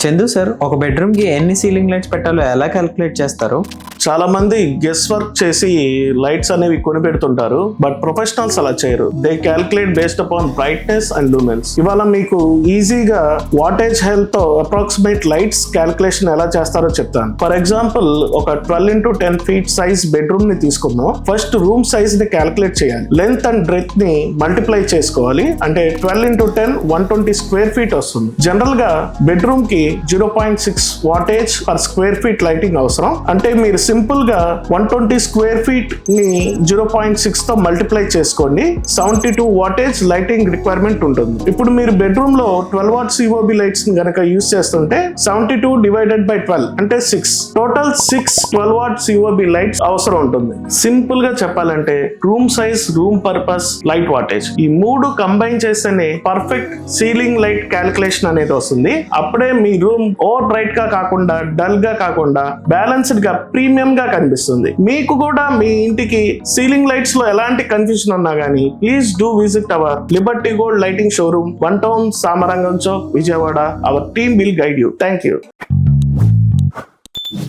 Chandu sir, ఒక bedroom కి ఎన్ని సీలింగ్ లైట్స్ పెట్టాలో ఎలా క్యాలిక్యులేట్ చేస్తారు? చాలా మంది గెస్ వర్క్ చేసి లైట్స్ అనేవి కొనిపెడుతుంటారు, బట్ ప్రొఫెషనల్స్ అలా చేయరు. They calculate based upon brightness and lumens. ఇవాళ మీకు ఈజీగా వాటేజ్ హెల్త్ తో అప్రాక్సిమేట్ లైట్స్ క్యాలిక్యులేషన్ ఎలా చేస్తారో చెప్తాను. ఫర్ ఎగ్జాంపుల్, ఒక 12x10 feet సైజ్ బెడ్రూమ్ ని తీసుకుందాం. ఫస్ట్ రూమ్ సైజ్ ని క్యాలిక్యులేట్ చేయాలి. లెంత్ అండ్ బ్రెత్ ని మల్టిప్లై చేసుకోవాలి. అంటే 12x10 120 square feet వస్తుంది. జనరల్ గా బెడ్రూమ్ కి 0.6 wattage per square feet lighting అవసరం. అంటే మీరు సింపుల్ గా 120 square feet ని 0.6 తో మల్టిప్లై చేసుకోండి. 72 wattage లైటింగ్ రిక్వైర్మెంట్ ఉంటుంది. ఇప్పుడు మీరు బెడ్రూమ్ లో 12 watt COB లైట్స్ గనక యూజ్ చేస్తుంటే 72 divided by 12 అంటే 6. టోటల్ 6 12 watt COB లైట్స్ అవసరం ఉంటుంది. సింపుల్ గా చెప్పాలంటే room size, room purpose, light wattage ఈ మూడు కంబైన్ చేస్తేనే పర్ఫెక్ట్ సీలింగ్ లైట్ క్యాలిక్యులేషన్ అనేది వస్తుంది. అప్పుడే మీ రూమ్ ఓవర్ బ్రైట్ గా కాకుండా, డల్ గా కాకుండా బ్యాలెన్స్డ్ గా, ప్రీమియం గా కనిపిస్తుంది. మీకు కూడా మీ ఇంటికి సీలింగ్ లైట్స్ లో ఎలాంటి కన్ఫ్యూజన్ ఉన్నా గానీ please do visit our Liberty Gold Lighting showroom, 1 Town, Samarangam chowk, Vijayawada. Our team will guide you. Thank you.